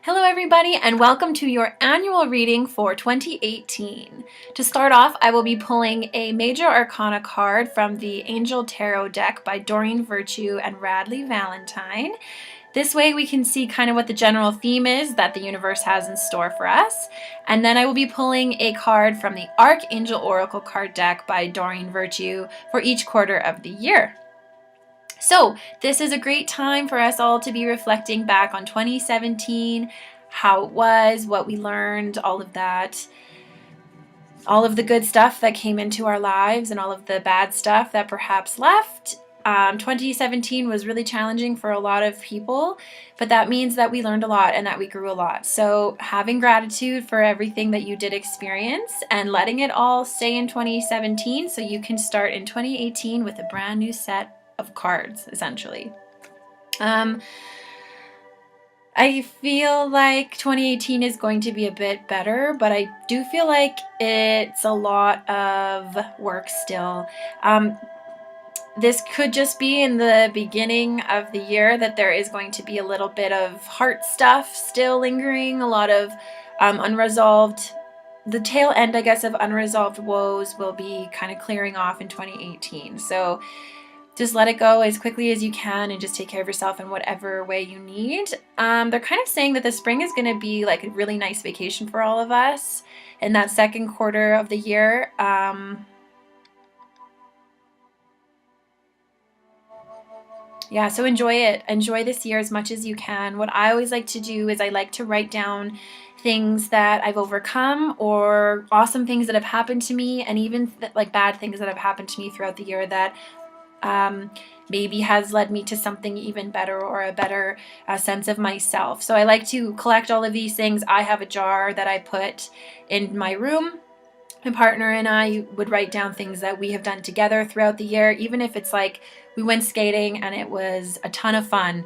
Hello everybody and welcome to your annual reading for 2018. To start off, I will be pulling a Major Arcana card from the Angel Tarot deck by Doreen Virtue and Radleigh Valentine. This way we can see kind of what the general theme is that the universe has in store for us. And then I will be pulling a card from the Archangel Oracle card deck by Doreen Virtue for each quarter of the year. So this is a great time for us all to be reflecting back on 2017, how it was, what we learned, all of that, all of the good stuff that came into our lives and all of the bad stuff that perhaps left. 2017 was really challenging for a lot of people, but that means that we learned a lot and that we grew a lot. So having gratitude for everything that you did experience and letting it all stay in 2017 so you can start in 2018 with a brand new set of cards, essentially. I feel like 2018 is going to be a bit better, but I do feel like it's a lot of work still. This could just be in the beginning of the year that there is going to be a little bit of heart stuff still lingering, a lot of unresolved. The tail end, I guess, of unresolved woes will be kind of clearing off in 2018. So just let it go as quickly as you can and just take care of yourself in whatever way you need. They're kind of saying that the spring is going to be like a really nice vacation for all of us in that second quarter of the year. Yeah, so enjoy it. Enjoy this year as much as you can. What I always like to do is I like to write down things that I've overcome or awesome things that have happened to me, and even like bad things that have happened to me throughout the year that maybe has led me to something even better or a better sense of myself. So I like to collect all of these things. I have a jar that I put in my room. My partner and I would write down things that we have done together throughout the year, even if it's like we went skating and it was a ton of fun.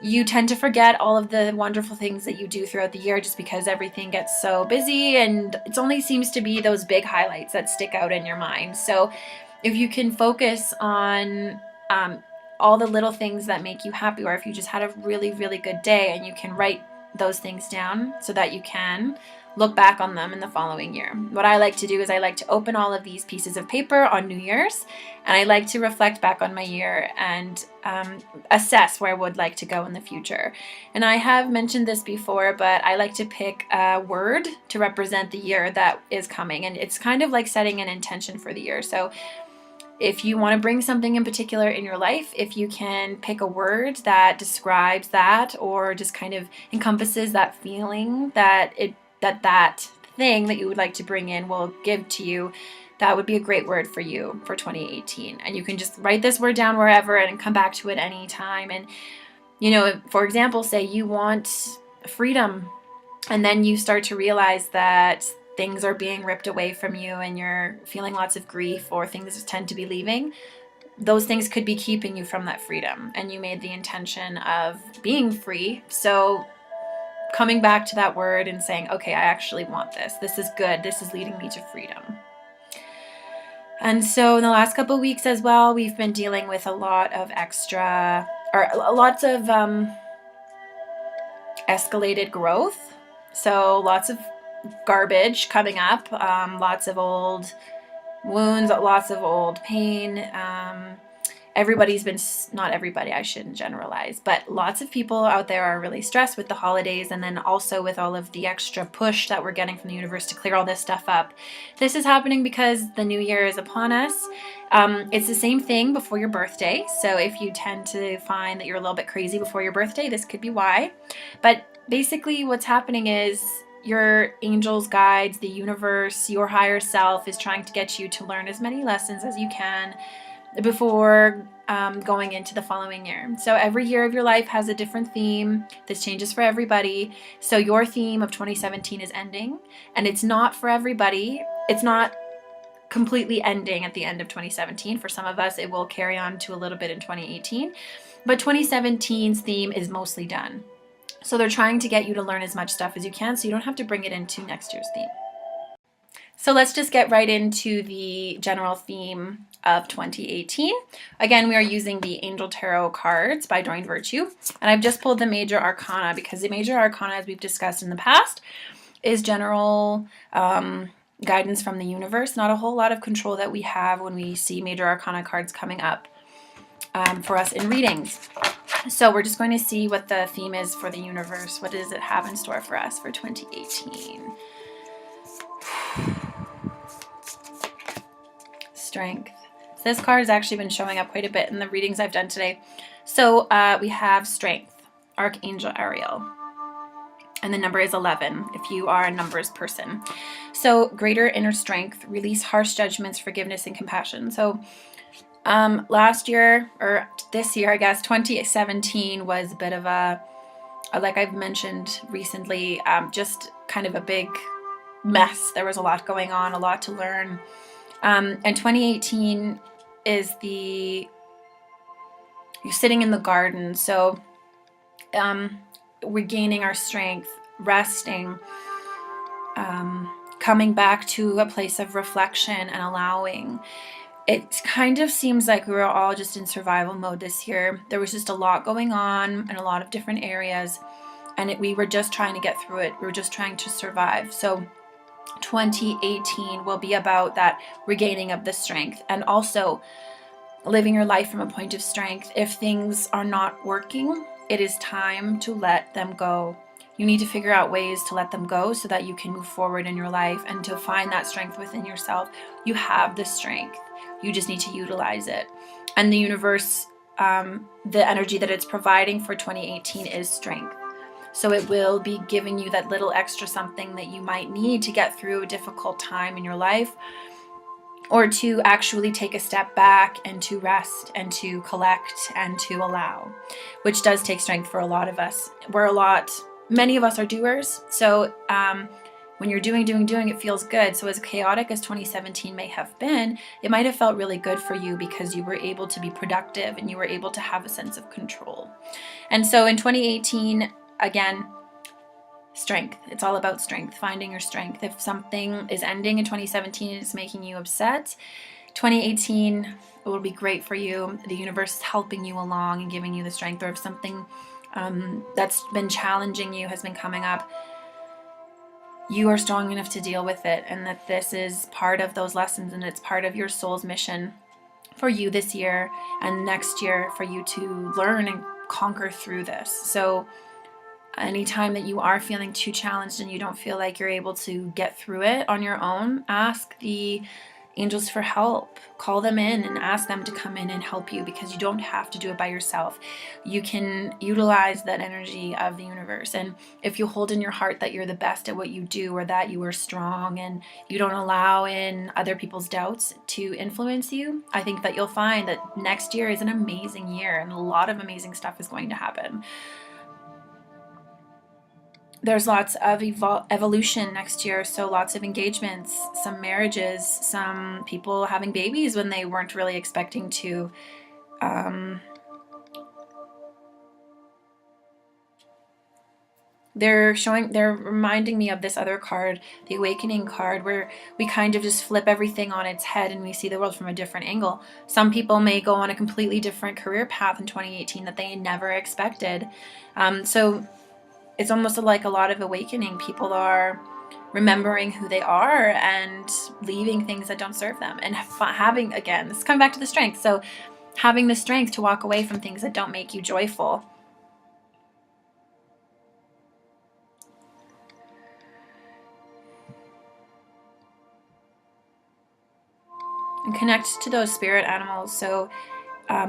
You tend to forget all of the wonderful things that you do throughout the year just because everything gets so busy, and it only seems to be those big highlights that stick out in your mind. So if you can focus on all the little things that make you happy, or if you just had a really, really good day and you can write those things down so that you can look back on them in the following year. What I like to do is I like to open all of these pieces of paper on New Year's, and I like to reflect back on my year and assess where I would like to go in the future. And I have mentioned this before, but I like to pick a word to represent the year that is coming, and it's kind of like setting an intention for the year. So if you want to bring something in particular in your life, if you can pick a word that describes that or just kind of encompasses that feeling that thing that you would like to bring in will give to you, that would be a great word for you for 2018. And you can just write this word down wherever and come back to it anytime. And, you know, for example, say you want freedom, and then you start to realize that things are being ripped away from you and you're feeling lots of grief, or things tend to be leaving. Those things could be keeping you from that freedom, and you made the intention of being free. So coming back to that word and saying, okay, I actually want this. This is good. This is leading me to freedom. And so in the last couple of weeks as well, we've been dealing with a lot of lots of escalated growth. So lots of garbage coming up, lots of old wounds, lots of old pain. Everybody's been, not everybody, I shouldn't generalize, but lots of people out there are really stressed with the holidays, and then also with all of the extra push that we're getting from the universe to clear all this stuff up. This is happening because the new year is upon us. It's the same thing before your birthday. So if you tend to find that you're a little bit crazy before your birthday, this could be why. But basically what's happening is your angels, guides, the universe, your higher self is trying to get you to learn as many lessons as you can before going into the following year. So every year of your life has a different theme. This changes for everybody. So your theme of 2017 is ending, and it's not for everybody. It's not completely ending at the end of 2017. For some of us, it will carry on to a little bit in 2018, but 2017's theme is mostly done. So they're trying to get you to learn as much stuff as you can so you don't have to bring it into next year's theme. So let's just get right into the general theme of 2018. Again, we are using the Angel Tarot cards by Doreen Virtue, and I've just pulled the Major Arcana because the Major Arcana, as we've discussed in the past, is general guidance from the universe, not a whole lot of control that we have when we see Major Arcana cards coming up for us in readings. So we're just going to see what the theme is for the universe. What does it have in store for us for 2018? Strength. So this card has actually been showing up quite a bit in the readings I've done today. So we have Strength, Archangel Ariel. And the number is 11 if you are a numbers person. So greater inner strength, release harsh judgments, forgiveness, and compassion. So last year, or this year, I guess, 2017 was a bit of a, like I've mentioned recently, just kind of a big mess. There was a lot going on, a lot to learn. And 2018 is you're sitting in the garden. So regaining our strength, resting, coming back to a place of reflection and allowing. It kind of seems like we were all just in survival mode this year. There was just a lot going on in a lot of different areas, and we were just trying to get through it. We were just trying to survive. So 2018 will be about that regaining of the strength, and also living your life from a point of strength. If things are not working, it is time to let them go. You need to figure out ways to let them go so that you can move forward in your life and to find that strength within yourself. You have the strength. You just need to utilize it. And the universe, the energy that it's providing for 2018 is strength. So it will be giving you that little extra something that you might need to get through a difficult time in your life, or to actually take a step back and to rest and to collect and to allow, which does take strength for a lot of us. Many of us are doers. So when you're doing, it feels good. So as chaotic as 2017 may have been, it might have felt really good for you because you were able to be productive and you were able to have a sense of control. And so in 2018, again, strength. It's all about strength, finding your strength. If something is ending in 2017 and it's making you upset, 2018 will be great for you. The universe is helping you along and giving you the strength. Or if something that's been challenging you has been coming up, you are strong enough to deal with it, and that this is part of those lessons, and it's part of your soul's mission for you this year and next year for you to learn and conquer through this. So anytime that you are feeling too challenged and you don't feel like you're able to get through it on your own, ask the angels for help. Call them in and ask them to come in and help you, because you don't have to do it by yourself. You can utilize that energy of the universe. And if you hold in your heart that you're the best at what you do, or that you are strong and you don't allow in other people's doubts to influence you, I think that you'll find that next year is an amazing year and a lot of amazing stuff is going to happen. There's lots of evolution next year, so lots of engagements, some marriages, some people having babies when they weren't really expecting to. They're reminding me of this other card, the Awakening card, where we kind of just flip everything on its head and we see the world from a different angle. Some people may go on a completely different career path in 2018 that they never expected. So it's almost like a lot of awakening. People are remembering who they are and leaving things that don't serve them, and having, again, this is coming back to the strength. So having the strength to walk away from things that don't make you joyful. And connect to those spirit animals. So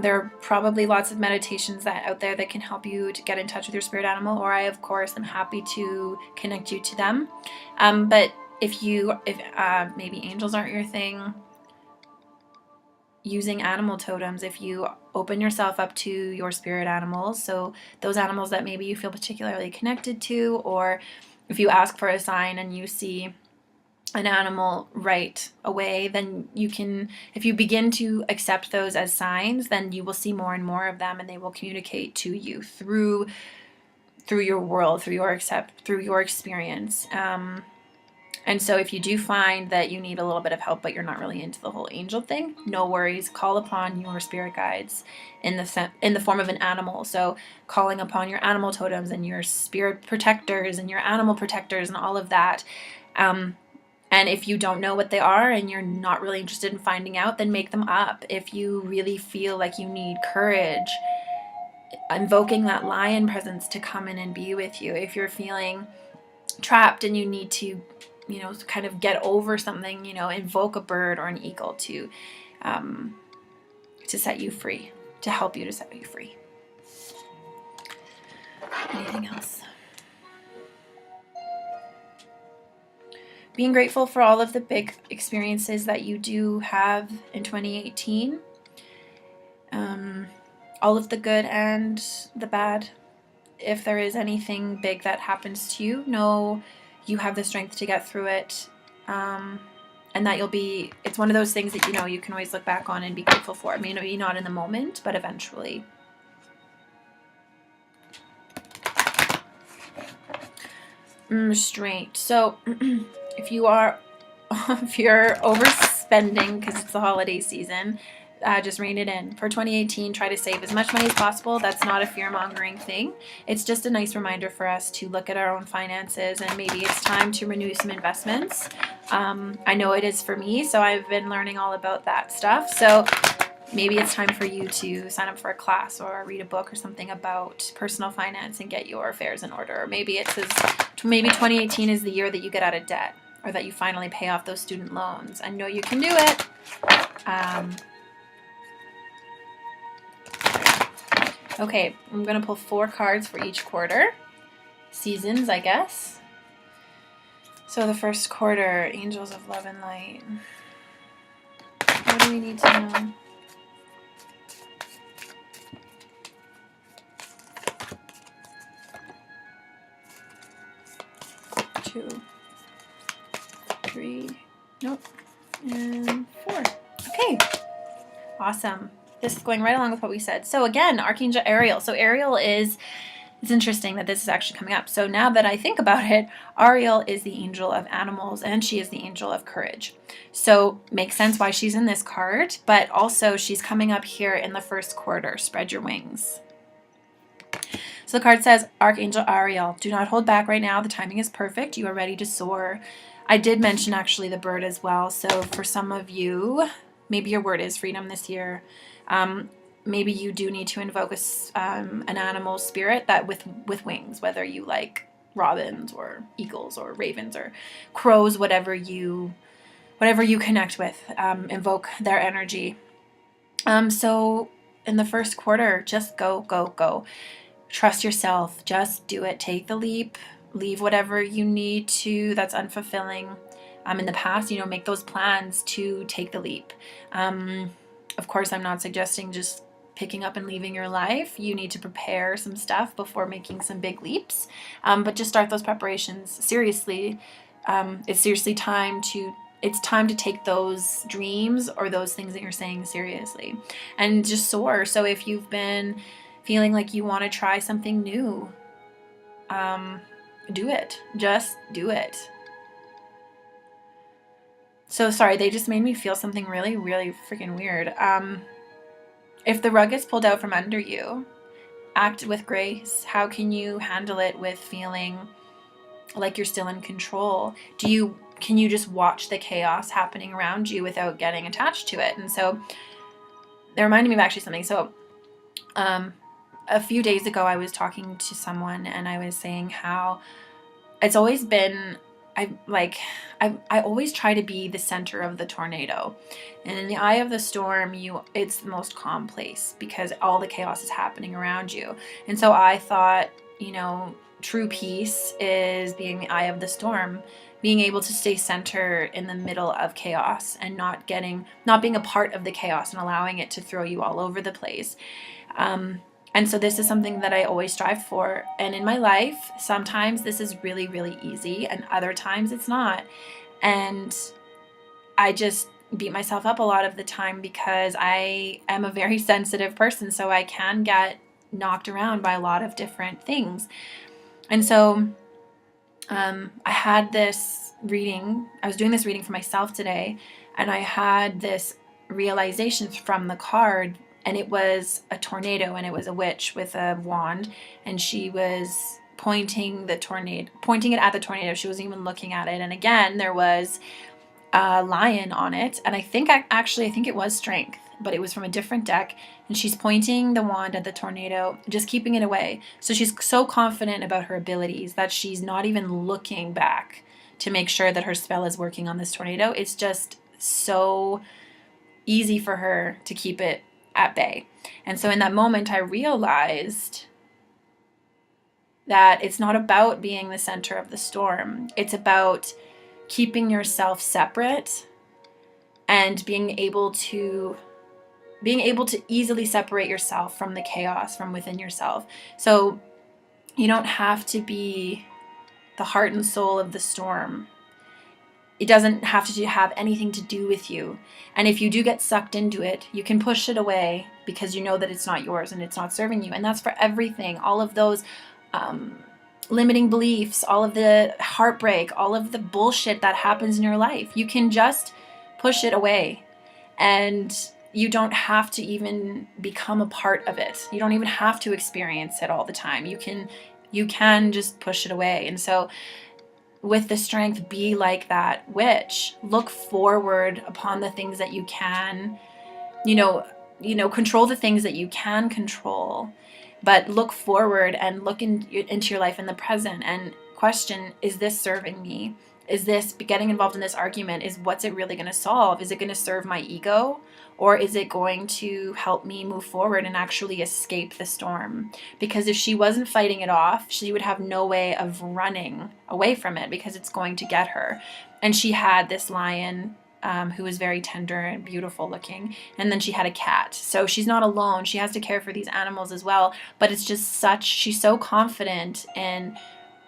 there are probably lots of meditations out there that can help you to get in touch with your spirit animal, or I, of course, am happy to connect you to them. But if maybe angels aren't your thing, using animal totems, if you open yourself up to your spirit animals, so those animals that maybe you feel particularly connected to, or if you ask for a sign and you see an animal right away, then you can, if you begin to accept those as signs, then you will see more and more of them, and they will communicate to you through your world, through your experience. And And so if you do find that you need a little bit of help, but you're not really into the whole angel thing, no worries. Call upon your spirit guides in the form of an animal. So calling upon your animal totems and your spirit protectors and your animal protectors and all of that. And if you don't know what they are and you're not really interested in finding out, then make them up. If you really feel like you need courage, invoking that lion presence to come in and be with you. If you're feeling trapped and you need to, kind of get over something, invoke a bird or an eagle to set you free, to help you to set you free. Anything else? Being grateful for all of the big experiences that you do have in 2018. All of the good and the bad. If there is anything big that happens to you, know you have the strength to get through it. And that it's one of those things that, you can always look back on and be grateful for. Maybe not in the moment, but eventually. Restraint. So if you're overspending because it's the holiday season, just rein it in. For 2018, try to save as much money as possible. That's not a fear-mongering thing. It's just a nice reminder for us to look at our own finances, and maybe it's time to renew some investments. I know it is for me, so I've been learning all about that stuff. So maybe it's time for you to sign up for a class or read a book or something about personal finance and get your affairs in order. Or maybe 2018 is the year that you get out of debt, or that you finally pay off those student loans. I know you can do it. Okay, I'm going to pull 4 cards for each quarter. Seasons, I guess. So the first quarter, Angels of Love and Light. What do we need to know? Two, 3, nope, and 4. Okay, awesome. This is going right along with what we said. So again, Archangel Ariel. So Ariel it's interesting that this is actually coming up. So now that I think about it, Ariel is the angel of animals and she is the angel of courage. So makes sense why she's in this card, but also she's coming up here in the first quarter. Spread your wings. So the card says, Archangel Ariel, do not hold back right now. The timing is perfect. You are ready to soar. I did mention actually the bird as well. So for some of you, maybe your word is freedom this year. Maybe you do need to invoke an animal spirit that with wings, whether you like robins or eagles or ravens or crows, whatever you connect with, invoke their energy. So in the first quarter, just go, go, go. Trust yourself. Just do it. Take the leap. Leave whatever you need to that's unfulfilling. In the past, make those plans to take the leap. Of course, I'm not suggesting just picking up and leaving your life. You need to prepare some stuff before making some big leaps. But just start those preparations seriously. It's time to take those dreams or those things that you're saying seriously and just soar. So if you've been feeling like you want to try something new, do it. Just do it. So sorry, they just made me feel something really, really freaking weird. If the rug is pulled out from under you, act with grace. How can you handle it with feeling like you're still in control? Can you just watch the chaos happening around you without getting attached to it? And so they reminded me of actually something. So a few days ago, I was talking to someone and I was saying how it's always been, I always try to be the center of the tornado, and in the eye of the storm, it's the most calm place because all the chaos is happening around you. And so I thought, true peace is being the eye of the storm, being able to stay center in the middle of chaos and not being a part of the chaos and allowing it to throw you all over the place. And so this is something that I always strive for. And in my life, sometimes this is really, really easy and other times it's not. And I just beat myself up a lot of the time because I am a very sensitive person. So I can get knocked around by a lot of different things. And so I had this doing this reading for myself today, and I had this realization from the card, and it was a tornado, and it was a witch with a wand, and she was pointing it at the tornado. She wasn't even looking at it. And again, there was a lion on it, and I think it was strength, but it was from a different deck, and she's pointing the wand at the tornado, just keeping it away. So she's so confident about her abilities that she's not even looking back to make sure that her spell is working on this tornado. It's just so easy for her to keep it at bay. And so in that moment, I realized that it's not about being the center of the storm. It's about keeping yourself separate and being able to easily separate yourself from the chaos from within yourself. So you don't have to be the heart and soul of the storm. It doesn't have to have anything to do with you. And if you do get sucked into it, you can push it away because you know that it's not yours and it's not serving you. And that's for everything. All of those limiting beliefs, all of the heartbreak, all of the bullshit that happens in your life. You can just push it away, and you don't have to even become a part of it. You don't even have to experience it all the time. You can just push it away. And so with the strength, be like that witch. Look forward upon the things that you can, control the things that you can control, but look forward and look into your life in the present and question, is this serving me? Is this getting involved in this argument? What's it really going to solve? Is it going to serve my ego? Or is it going to help me move forward and actually escape the storm? Because if she wasn't fighting it off, she would have no way of running away from it because it's going to get her. And she had this lion who was very tender and beautiful looking. And then she had a cat. So she's not alone. She has to care for these animals as well. But it's just she's so confident in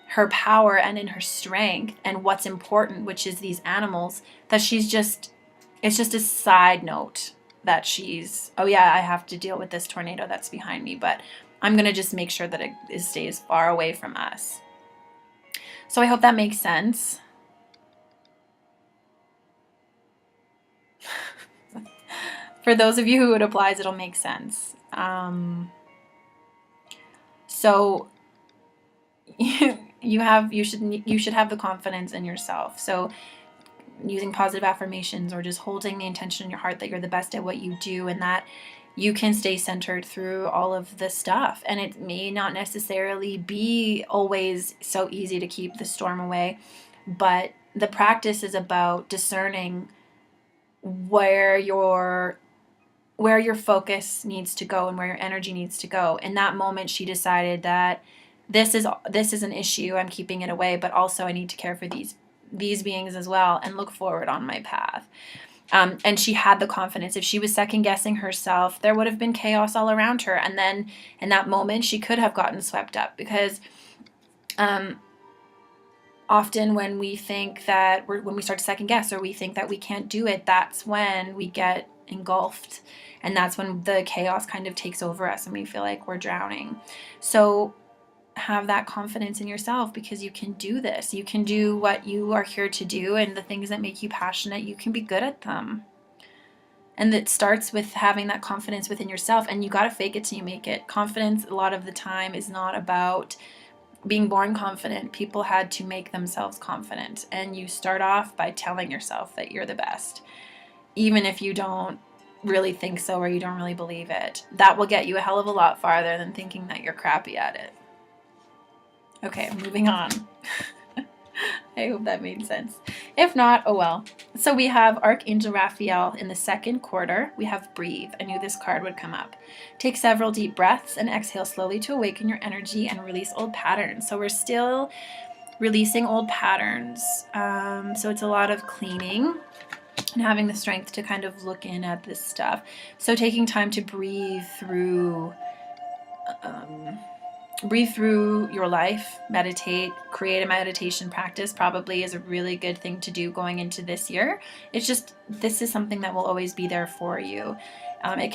her power and in her strength and what's important, which is these animals, that it's just a side note that I have to deal with this tornado that's behind me, but I'm going to just make sure that it stays far away from us. So I hope that makes sense. For those of you who it applies, it'll make sense. So you should have the confidence in yourself. So using positive affirmations or just holding the intention in your heart that you're the best at what you do and that you can stay centered through all of this stuff. And it may not necessarily be always so easy to keep the storm away, but the practice is about discerning where your focus needs to go and where your energy needs to go. In that moment, she decided that this is an issue. I'm keeping it away, but also I need to care for these beings as well and look forward on my path. And she had the confidence. If she was second guessing herself, there would have been chaos all around her. And then in that moment, she could have gotten swept up because often when we think that when we start to second guess or we think that we can't do it, that's when we get engulfed. And that's when the chaos kind of takes over us and we feel like we're drowning. So have that confidence in yourself because you can do this. You can do what you are here to do, and the things that make you passionate, you can be good at them. And it starts with having that confidence within yourself, and you got to fake it till you make it. Confidence a lot of the time is not about being born confident. People had to make themselves confident, and you start off by telling yourself that you're the best, even if you don't really think so or you don't really believe it. That will get you a hell of a lot farther than thinking that you're crappy at it. Okay, moving on. I hope that made sense. If not, oh well. So we have Archangel Raphael in the second quarter. We have Breathe. I knew this card would come up. Take several deep breaths and exhale slowly to awaken your energy and release old patterns. So we're still releasing old patterns. So it's a lot of cleaning and having the strength to kind of look in at this stuff. So taking time to breathe through your life, meditate, create a meditation practice probably is a really good thing to do going into this year. It's just, this is something that will always be there for you. It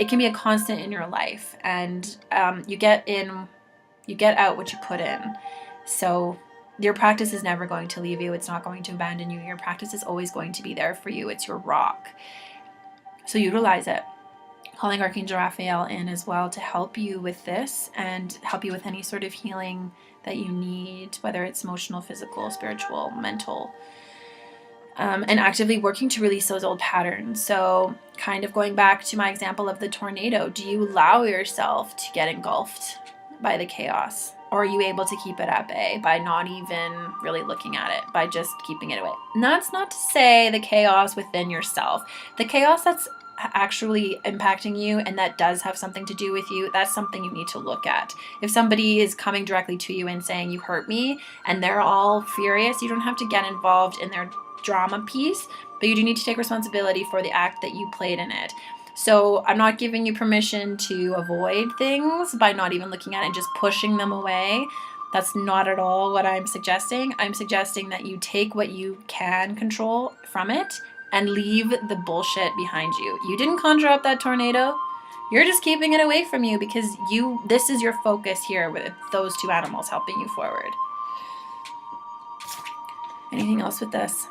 can be a constant in your life, and you get out what you put in. So your practice is never going to leave you. It's not going to abandon you. Your practice is always going to be there for you. It's your rock. So utilize it. Calling Archangel Raphael in as well to help you with this and help you with any sort of healing that you need, whether it's emotional, physical, spiritual, mental, and actively working to release those old patterns. So kind of going back to my example of the tornado, do you allow yourself to get engulfed by the chaos? Or are you able to keep it at bay by not even really looking at it, by just keeping it away? And that's not to say the chaos within yourself. The chaos that's actually impacting you and that does have something to do with you, that's something you need to look at. If somebody is coming directly to you and saying, you hurt me, and they're all furious, you don't have to get involved in their drama piece, but you do need to take responsibility for the act that you played in it. So I'm not giving you permission to avoid things by not even looking at it and just pushing them away. That's not at all what I'm suggesting. I'm suggesting that you take what you can control from it and leave the bullshit behind you. You didn't conjure up that tornado. You're just keeping it away from you because this is your focus here with those two animals helping you forward. Anything else with this?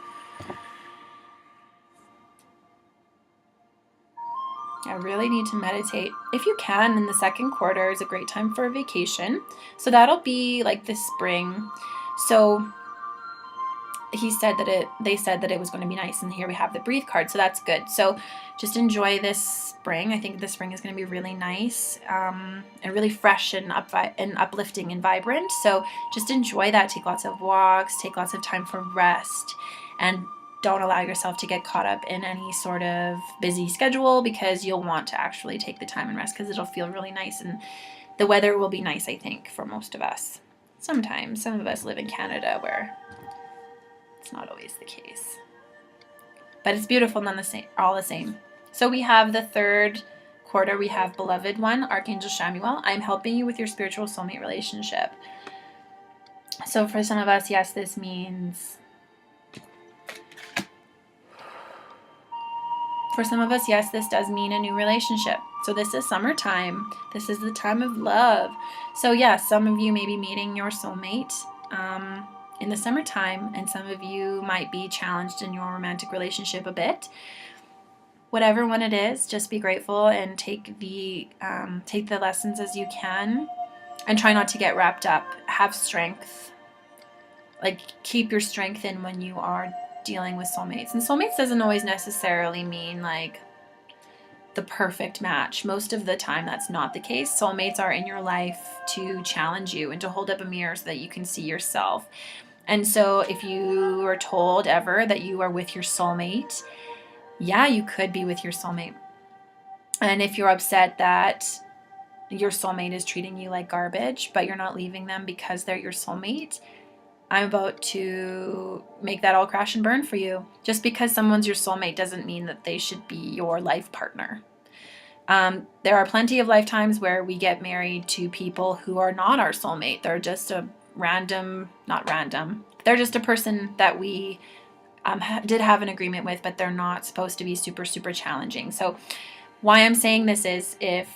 I really need to meditate. If you can, in the second quarter is a great time for a vacation. So that'll be like this spring. So they said that it was going to be nice, and here we have the breathe card, so that's good. So just enjoy this spring. I think this spring is going to be really nice and really fresh and uplifting and vibrant. So just enjoy that. Take lots of walks, take lots of time for rest, and don't allow yourself to get caught up in any sort of busy schedule, because you'll want to actually take the time and rest, because it'll feel really nice, and the weather will be nice, I think, for most of us. Sometimes some of us live in Canada where it's not always the case, but it's beautiful all the same. So we have the third quarter. We have Beloved One, Archangel Chamuel. I'm helping you with your spiritual soulmate relationship. So for some of us, yes, this means... For some of us, yes, this does mean a new relationship. So this is summertime. This is the time of love. So yes, some of you may be meeting your soulmate in the summertime, and some of you might be challenged in your romantic relationship a bit. Whatever one it is, just be grateful and take the lessons as you can, and try not to get wrapped up. Have strength. Like, keep your strength in when you are dealing with soulmates. And soulmates doesn't always necessarily mean like the perfect match. Most of the time that's not the case. Soulmates are in your life to challenge you and to hold up a mirror so that you can see yourself. And so if you are told ever that you are with your soulmate, yeah, you could be with your soulmate. And if you're upset that your soulmate is treating you like garbage, but you're not leaving them because they're your soulmate, I'm about to make that all crash and burn for you. Just because someone's your soulmate doesn't mean that they should be your life partner. There are plenty of lifetimes where we get married to people who are not our soulmate. They're just they're just a person that we did have an agreement with, but they're not supposed to be super, super challenging. So why I'm saying this is, if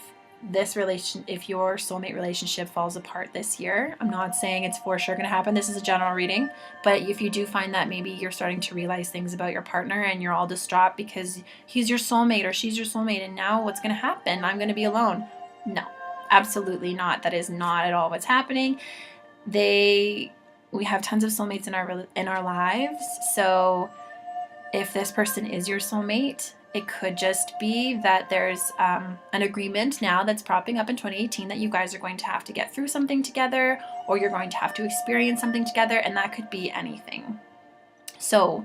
your soulmate relationship falls apart this year, I'm not saying it's for sure going to happen. This is a general reading, but if you do find that maybe you're starting to realize things about your partner and you're all distraught because he's your soulmate or she's your soulmate, and now what's going to happen? I'm going to be alone. No, absolutely not. That is not at all what's happening. We have tons of soulmates in our lives. So if this person is your soulmate, it could just be that there's an agreement now that's propping up in 2018 that you guys are going to have to get through something together, or you're going to have to experience something together, and that could be anything. So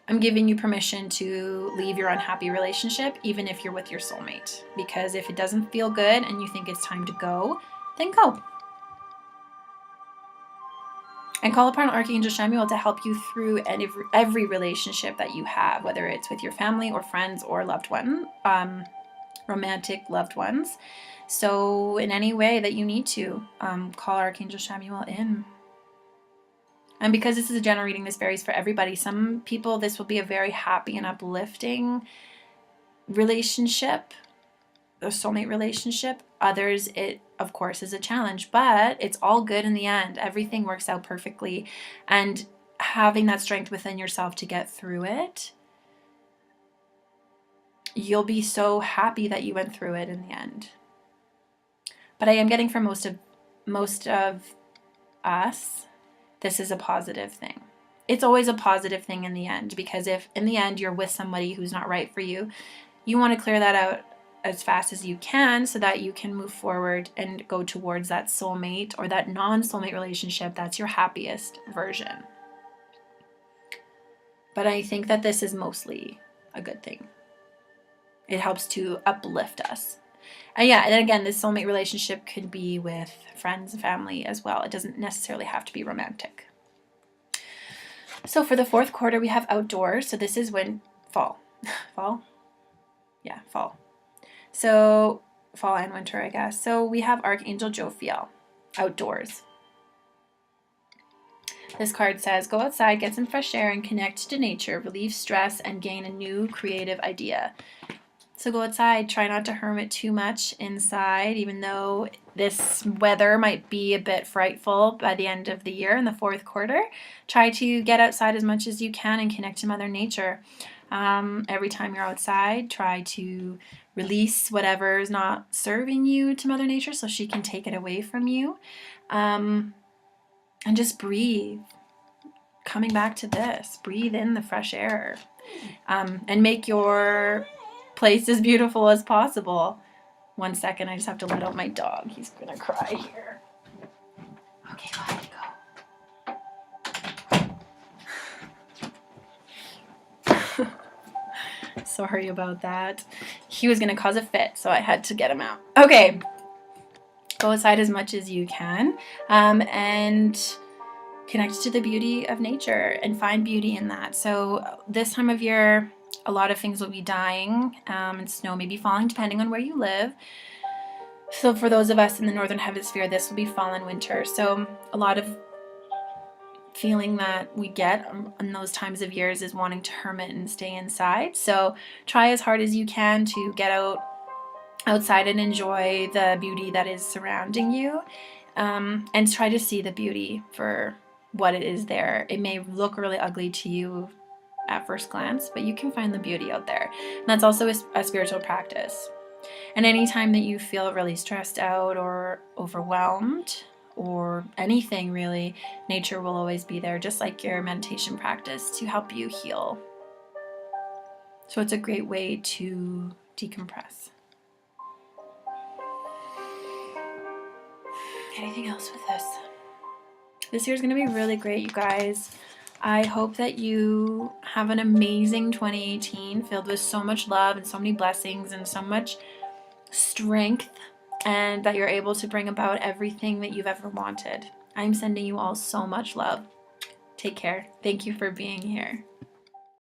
I'm giving you permission to leave your unhappy relationship, even if you're with your soulmate, because if it doesn't feel good and you think it's time to go, then go. And call upon Archangel Chamuel to help you through every relationship that you have, whether it's with your family or friends or loved one, romantic loved ones. So in any way that you need to, call Archangel Chamuel in. And because this is a general reading, this varies for everybody. Some people, this will be a very happy and uplifting relationship. a soulmate relationship. Others, it of course is a challenge, but it's all good in the end. Everything works out perfectly. And having that strength within yourself to get through it, you'll be so happy that you went through it in the end. But I am getting for most of us, this is a positive thing. It's always a positive thing in the end, because if in the end you're with somebody who's not right for you, you want to clear that out as fast as you can so that you can move forward and go towards that soulmate or that non-soulmate relationship that's your happiest version. But I think that this is mostly a good thing. It helps to uplift us. And yeah, and again, this soulmate relationship could be with friends and family as well. It doesn't necessarily have to be romantic. So for the fourth quarter, we have outdoors. So this is when fall. Fall? Yeah, fall. So fall and winter, I guess. So we have Archangel Jophiel, outdoors. This card says, go outside, get some fresh air, and connect to nature, relieve stress, and gain a new creative idea. So go outside, try not to hermit too much inside, even though this weather might be a bit frightful by the end of the year in the fourth quarter. Try to get outside as much as you can and connect to Mother Nature. Every time you're outside, try to release whatever is not serving you to Mother Nature so she can take it away from you. And just breathe. Coming back to this, breathe in the fresh air, and make your place as beautiful as possible. 1 second, I just have to let out my dog. He's gonna cry here. Okay, let it go. Sorry about that. He was gonna cause a fit, so I had to get him out. Okay, go outside as much as you can, and connect to the beauty of nature and find beauty in that. So this time of year, a lot of things will be dying, and snow may be falling depending on where you live. So for those of us in the northern hemisphere, this will be fall and winter. So a lot of feeling that we get in those times of years is wanting to hermit and stay inside. So try as hard as you can to get outside and enjoy the beauty that is surrounding you, and try to see the beauty for what it is there. It may look really ugly to you at first glance, but you can find the beauty out there. And that's also a spiritual practice. And anytime that you feel really stressed out or overwhelmed or anything really, nature will always be there, just like your meditation practice, to help you heal. So it's a great way to decompress. Anything else with this? This year's going to be really great, you guys. I hope that you have an amazing 2018 filled with so much love and so many blessings and so much strength, and that you're able to bring about everything that you've ever wanted. I'm sending you all so much love. Take care. Thank you for being here.